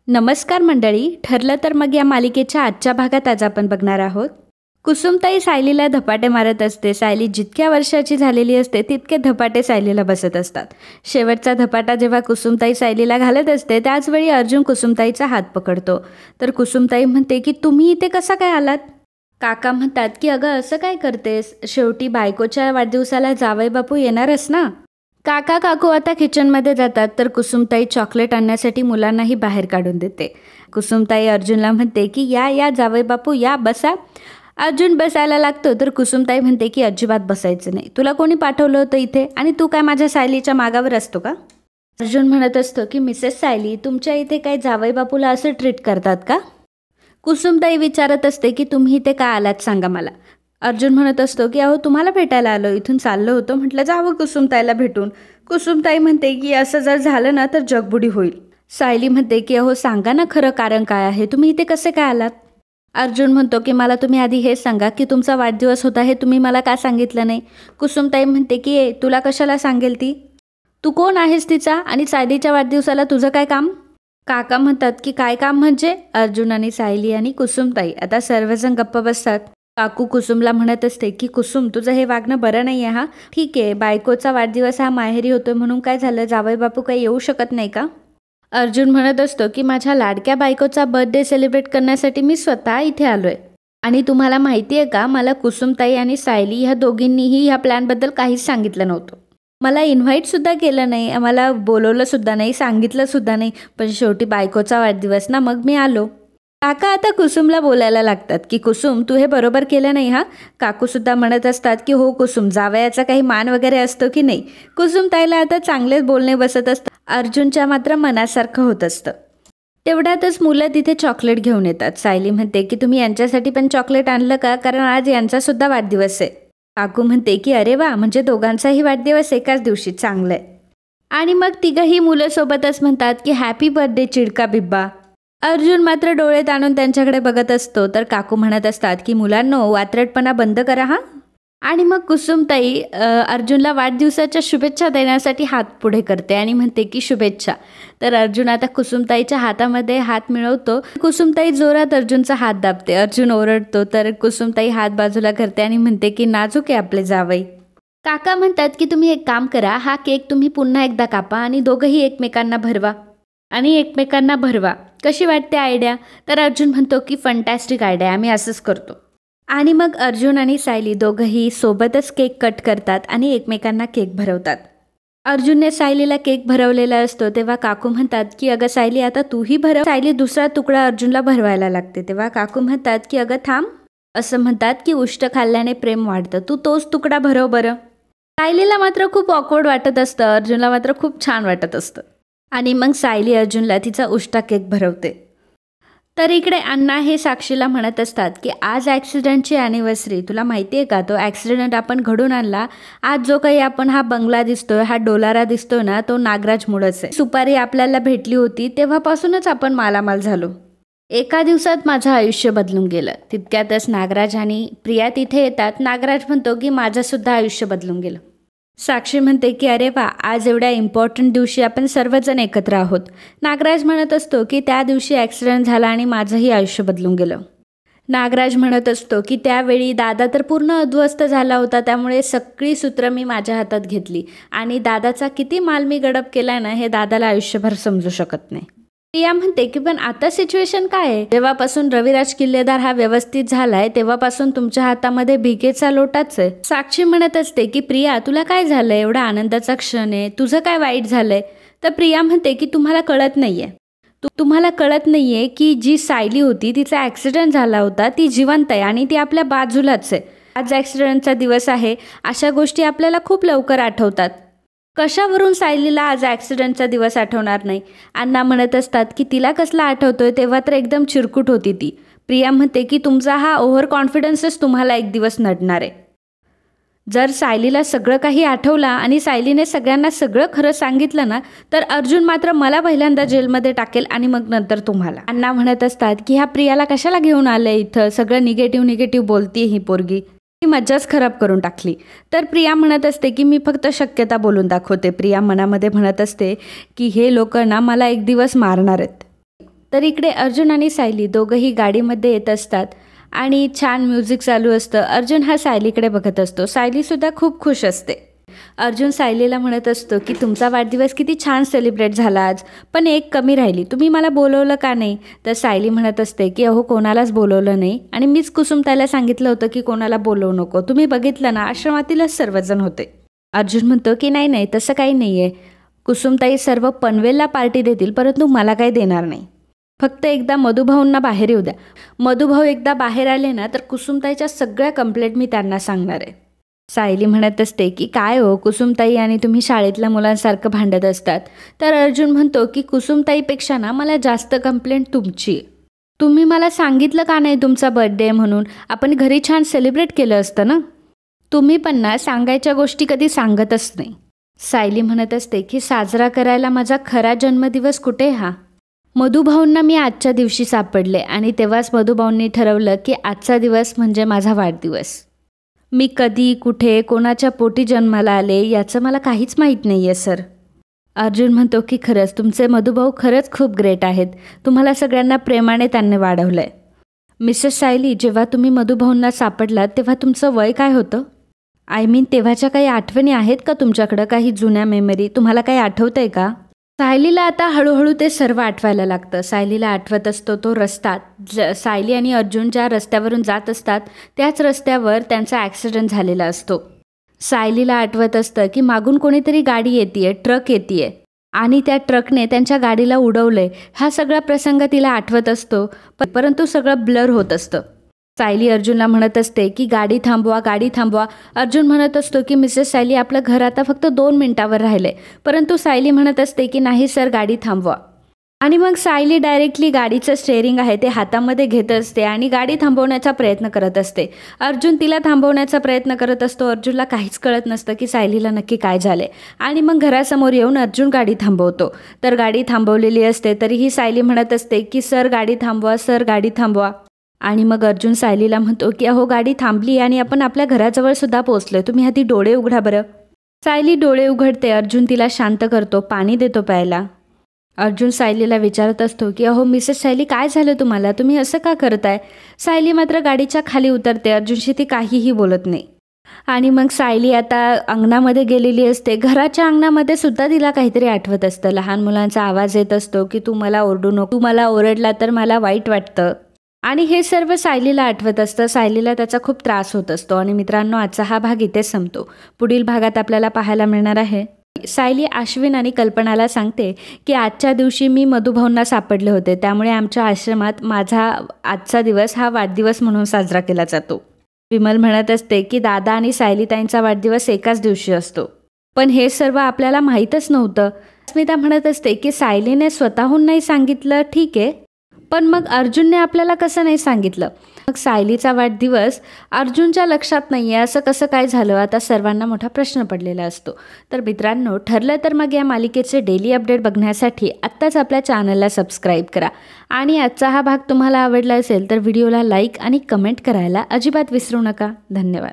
नमस्कार मंडळी. ठरलं तर मग या मालिकेच्या आजच्या भागात आज आपण बघणार आहोत. कुसुमताई सायलीला धपाटे मारत असते. सायली जितक्या वर्षाची झालेली असते तितके धपाटे सायलीला बसत असतात. शेवटचा धपाटा जेव्हा कुसुमताई सायलीला घालत असते त्याचवेळी अर्जुन कुसुमताईचा हात पकडतो. तर कुसुमताई म्हणते की तुम्ही इथे कसा काय आलात? काका म्हणतात की अगं असं काय करतेस, शेवटी बायकोच्या वाढदिवसाला जावई बापू येणारच ना. काका काकू आता किचनमध्ये जातात तर कुसुमताई चॉकलेट आणण्यासाठी मुलांनाही बाहेर काढून देते. कुसुमताई अर्जुनला म्हणते की या या जावई बापू या बसा. अर्जुन बसायला लागतो तर कुसुमताई म्हणते की अजिबात बसायचं नाही, तुला कोणी पाठवलं होतं इथे आणि तू काय माझ्या सायलीच्या मागावर असतो का? अर्जुन म्हणत असतो की मिसेस सायली तुमच्या इथे काय जावई बापूला असं ट्रीट करतात का? कुसुमताई विचारत असते की तुम्ही इथे का आलात सांगा मला. अर्जुन म्हणत असतो की अहो तुम्हाला भेटायला आलो, इथून चाललो होतो, म्हटलं जावं कुसुमताईला भेटून. कुसुमताई म्हणते की असं जर झालं ना तर जगबुडी होईल. सायली म्हणते की अहो सांगा ना खरं कारण काय आहे, तुम्ही इथे कसे काय आलात? अर्जुन म्हणतो की मला तुम्ही आधी हे सांगा की तुमचा वाढदिवस होता हे तुम्ही मला का सांगितलं नाही? कुसुमताई म्हणते की तुला कशाला सांगेल ती, तू कोण आहेस तिचा, आणि सायलीच्या वाढदिवसाला तुझं काय काम? काका म्हणतात की काय काम म्हणजे? अर्जुन आणि सायली आणि कुसुमताई आता सर्वजण गप्प बसतात. काकू कुसुमला म्हणत असते की कुसुम तुझं हे वागणं बरं नाही आहे. हा ठीक आहे, बायकोचा वाढदिवस हा माहेरी होतोय म्हणून काय झालं, जावई बापू काही येऊ शकत नाही का? अर्जुन म्हणत असतो की माझ्या लाडक्या बायकोचा बर्थडे सेलिब्रेट करण्यासाठी मी स्वतः इथे आलोय. आणि तुम्हाला माहिती आहे का, मला कुसुमताई आणि सायली ह्या दोघींनीही ह्या प्लॅनबद्दल काहीच सांगितलं नव्हतं. मला इन्व्हाइटसुद्धा केलं नाही, आम्हाला बोलवलंसुद्धा नाही, सांगितलंसुद्धा नाही, पण शेवटी बायकोचा वाढदिवस ना मग मी आलो. काका आता कुसुमला बोलायला लागतात की कुसुम तू हे बरोबर केलं नाही हा. काकूसुद्धा म्हणत असतात की हो कुसुम, जावयाचा काही मान वगैरे असतो की नाही. कुसुमताईला आता चांगलेच बोलणे बसत असतं. अर्जुनच्या मात्र मनासारखं होत असतं. तेवढ्यातच मुलं तिथे चॉकलेट घेऊन येतात. सायली म्हणते की तुम्ही यांच्यासाठी पण चॉकलेट आणलं का, कारण आज यांचासुद्धा वाढदिवस आहे. काकू म्हणते की अरे वा, म्हणजे दोघांचाही वाढदिवस एकाच दिवशी, चांगलं आहे. आणि मग तिघंही मुलं सोबतच म्हणतात की हॅपी बर्थडे चिडका बिब्बा. अर्जुन मात्र डोळे ताणून त्यांच्याकडे बघत असतो. तर काकू म्हणत असतात की मुलांनो वात्रटपणा बंद करा हा. आणि मग कुसुमताई अर्जुनला वाढदिवसाच्या शुभेच्छा देण्यासाठी हात पुढे करते आणि म्हणते की शुभेच्छा. तर अर्जुन आता कुसुमताईच्या हातामध्ये हात मिळवतो. कुसुमताई जोरात अर्जुनचा हात दाबते. अर्जुन ओरडतो तर कुसुमताई हात बाजूला करते आणि म्हणते की नाजूक आहे आपले जावई. काका म्हणतात की तुम्ही एक काम करा, हा केक तुम्ही पुन्हा एकदा कापा आणि दोघंही एकमेकांना भरवा. कशी वाटते आयडिया? तर अर्जुन म्हणतो की फंटॅस्टिक आयडिया, आम्ही असंच करतो. आणि मग अर्जुन आणि सायली दोघंही सोबतच केक कट करतात आणि एकमेकांना केक भरवतात. अर्जुनने सायलीला केक भरवलेला असतो तेव्हा काकू म्हणतात की अगं सायली आता तूही भरव. सायली दुसरा तुकडा अर्जुनला भरवायला लागते तेव्हा काकू म्हणतात की अगं थांब, असं म्हणतात की उष्ट खाल्ल्याने प्रेम वाढतं, तू तोच तुकडा भरव बरं. सायलीला मात्र खूप ऑकवर्ड वाटत असतं, अर्जुनला मात्र खूप छान वाटत असतं. आणि मग सायली अर्जुनला तिचा उष्टा केक भरवते. तर इकडे अण्णा हे साक्षीला म्हणत असतात की आज ॲक्सिडेंटची ॲनिव्हर्सरी, तुला माहिती आहे का, तो ॲक्सिडेंट आपण घडून आणला. आज जो काही आपण हा बंगला दिसतोय, हा डोलारा दिसतोय ना, तो नागराजमुळंच आहे. सुपारी आपल्याला भेटली होती तेव्हापासूनच आपण मालामाल झालो. एका दिवसात माझं आयुष्य बदलून गेलं. तितक्यातच नागराज आणि प्रिया तिथे येतात. नागराज म्हणतो की माझंसुद्धा आयुष्य बदलून गेलं. साक्षी म्हणते की अरे वा, आज एवढ्या इम्पॉर्टंट दिवशी आपण सर्वजण एकत्र आहोत. नागराज म्हणत असतो की त्या दिवशी ॲक्सिडेंट झाला आणि माझंही आयुष्य बदलून गेलं. नागराज म्हणत असतो की त्यावेळी दादा तर पूर्ण अध्वस्त झाला होता, त्यामुळे सगळी सूत्र मी माझ्या हातात घेतली आणि दादाचा किती माल मी गडप केला ना हे दादाला आयुष्यभर समजू शकत नाही. प्रिया म्हणते की पण आता सिच्युएशन काय आहे, जेव्हापासून रविराज किल्लेदार हा व्यवस्थित झालाय तेव्हापासून तुमच्या हातामध्ये भिकेचा लोटाच आहे. साक्षी म्हणत असते की प्रिया तुला काय झालंय, एवढा आनंदाचा क्षण आहे, तुझं काय वाईट झालंय? तर प्रिया म्हणते की तुम्हाला कळत नाहीये की जी सायली होती तिचा ॲक्सिडेंट झाला होता, ती जिवंत आहे आणि ती आपल्या बाजूलाच आहे. आज ॲक्सिडेंटचा दिवस आहे, अशा गोष्टी आपल्याला खूप लवकर आठवतात. कशावरून सायलीला आज ॲक्सिडेंटचा दिवस आठवणार नाही? अण्णा म्हणत असतात की तिला कसला आठवतोय, तेव्हा तर एकदम चिरकुट होती ती. प्रिया म्हणते की तुमचा हा ओव्हर कॉन्फिडन्सच तुम्हाला एक दिवस नडणार आहे. जर सायलीला सगळं काही आठवलं आणि सायलीने सगळ्यांना सगळं खरं सांगितलं ना तर अर्जुन मात्र मला पहिल्यांदा जेलमध्ये टाकेल आणि मग नंतर तुम्हाला. अण्णा म्हणत असतात की ह्या प्रियाला कशाला घेऊन आलंय इथं, सगळं निगेटिव्ह बोलतीये ही पोरगी, ती मज्जाच खराब करून टाकली. तर प्रिया म्हणत असते की मी फक्त शक्यता बोलून दाखवते. प्रिया मनामध्ये म्हणत असते की हे लोक ना मला एक दिवस मारणार आहेत. तर इकडे अर्जुन आणि सायली दोघंही गाडीमध्ये येत असतात आणि छान म्युझिक चालू असतं. अर्जुन हा सायलीकडे बघत असतो. सायलीसुद्धा खूप खुश असते. अर्जुन सायलीला म्हणत असतो की तुमचा वाढदिवस किती छान सेलिब्रेट झाला आज, पण एक कमी राहिली, तुम्ही मला बोलवलं का नाही? तर सायली म्हणत असते की अहो कोणालाच बोलवलं नाही आणि मीच कुसुमताईला सांगितलं होतं की कोणाला बोलवू नको, तुम्ही बघितलं ना आश्रमातीलच सर्वजण होते. अर्जुन म्हणतो की नाही नाही तसं काही नाही आहे, कुसुमताई सर्व पनवेलला पार्टी देतील परंतु मला काही देणार नाही. फक्त एकदा मधुभाऊंना बाहेर येऊ द्या. मधुभाऊ एकदा बाहेर आले ना तर कुसुमताईच्या सगळ्या कंप्लेंट मी त्यांना सांगणार आहे. सायली म्हणत असते की काय हो कुसुमताई आणि तुम्ही शाळेतल्या मुलांसारखं भांडत असतात. तर अर्जुन म्हणतो की कुसुमताईपेक्षा ना मला जास्त कंप्लेंट तुमची आहे. तुम्ही मला सांगितलं का नाही तुमचा बर्थडे म्हणून, आपण घरी छान सेलिब्रेट केलं असतं ना. तुम्ही पण ना सांगायच्या गोष्टी कधी सांगतच नाही. सायली म्हणत असते की साजरा करायला माझा खरा जन्मदिवस कुठे हा. मधुभाऊंना मी आजच्या दिवशी सापडले आणि तेव्हाच मधुभाऊंनी ठरवलं की आजचा दिवस म्हणजे माझा वाढदिवस. मी कधी कुठे कोणाच्या पोटी जन्माला आले याचं मला काहीच माहीत नाही आहे सर. अर्जुन म्हणतो की खरंच तुमचे मधुभाऊ खरंच खूप ग्रेट आहेत, तुम्हाला सगळ्यांना प्रेमाने त्यांनी वाढवलं आहे. मिसेस सायली, जेव्हा तुम्ही मधुभाऊंना सापडलात तेव्हा तुमचं वय काय होतं? आय मीन तेव्हाच्या काही आठवणी आहेत का तुमच्याकडं, काही जुन्या मेमरी, तुम्हाला काही आठवतं आहे का? सायलीला आता हळूहळू ते सर्व आठवायला लागतं. सायलीला आठवत असतो तो रस्ता, सायली आणि अर्जुन ज्या रस्त्यावरून जात असतात त्याच रस्त्यावर त्यांचा ॲक्सिडेंट झालेला असतो. सायलीला आठवत असतं की मागून कोणीतरी गाडी येते, ट्रक येते आणि त्या ट्रकने त्यांच्या गाडीला उडवलं. हा सगळा प्रसंग तिला आठवत असतो, परंतु सगळं ब्लर होत असतं. सायली अर्जुनला म्हणत असते की गाडी थांबवा, गाडी थांबवा. अर्जुन म्हणत असतो की मिसेस सायली आपलं घर आता फक्त 2 मिनिटावर राहिले, परंतु सायली म्हणत असते की नाही सर गाडी थांबवा. आणि मग सायली डायरेक्टली गाडीचं स्टेअरिंग आहे ते हातामध्ये घेत असते आणि गाडी थांबवण्याचा प्रयत्न करत असते. अर्जुन तिला थांबवण्याचा प्रयत्न करत असतो. अर्जुनला काहीच कळत नसतं की सायलीला नक्की काय झाले. आणि मग घरासमोर येऊन अर्जुन गाडी थांबवतो. तर गाडी थांबवलेली असते तरीही सायली म्हणत असते की सर गाडी थांबवा, सर गाडी थांबवा. आणि मग अर्जुन सायलीला म्हणतो की अहो गाडी थांबली आणि आपण आपल्या घराजवळ सुद्धा पोहोचलो, तुम्ही आधी डोळे उघडा बरं. सायली डोळे उघडते. अर्जुन तिला शांत करतो, पाणी देतो प्यायला. अर्जुन सायलीला विचारत असतो की अहो मिसेस सायली काय झालं तुम्हाला, तुम्ही असं का करताय? सायली मात्र गाडीच्या खाली उतरते. अर्जुनशी ती काहीही बोलत नाही. आणि मग सायली आता अंगणामध्ये गेलेली असते. घराच्या अंगणामध्ये सुद्धा तिला काहीतरी आठवत असतं. लहान मुलांचा आवाज येत असतो की तू मला ओरडू नको, तू मला ओरडला तर मला वाईट वाटतं. आणि हे सर्व सायलीला आठवत असतं. सायलीला त्याचा खूप त्रास होत असतो. आणि मित्रांनो आजचा हा भाग इथेच संपतो. पुढील भागात आपल्याला पाहायला मिळणार आहे सायली अश्विन आणि कल्पनाला सांगते की आजच्या दिवशी मी मधुभाऊंना सापडले होते, त्यामुळे आमच्या आश्रमात माझा आजचा दिवस हा वाढदिवस म्हणून साजरा केला जातो. विमल म्हणत असते की दादा आणि सायलीताईंचा वाढदिवस एकाच दिवशी असतो, पण हे सर्व आपल्याला माहीतच नव्हतं. स्मिता म्हणत असते की सायलीने स्वतःहून नाही सांगितलं ठीक आहे, पण मग अर्जुनने आपल्याला कसं नाही सांगितलं? मग सायलीचा वाढदिवस अर्जुनच्या लक्षात नाही आहे असं कसं काय झालं? आता सर्वांना मोठा प्रश्न पडलेला असतो. तर मित्रांनो ठरलं तर मग या मालिकेचे डेली अपडेट बघण्यासाठी आत्ताच आपल्या चॅनलला सबस्क्राईब करा. आणि आजचा हा भाग तुम्हाला आवडला असेल तर व्हिडिओला लाईक आणि कमेंट करायला अजिबात विसरू नका. धन्यवाद.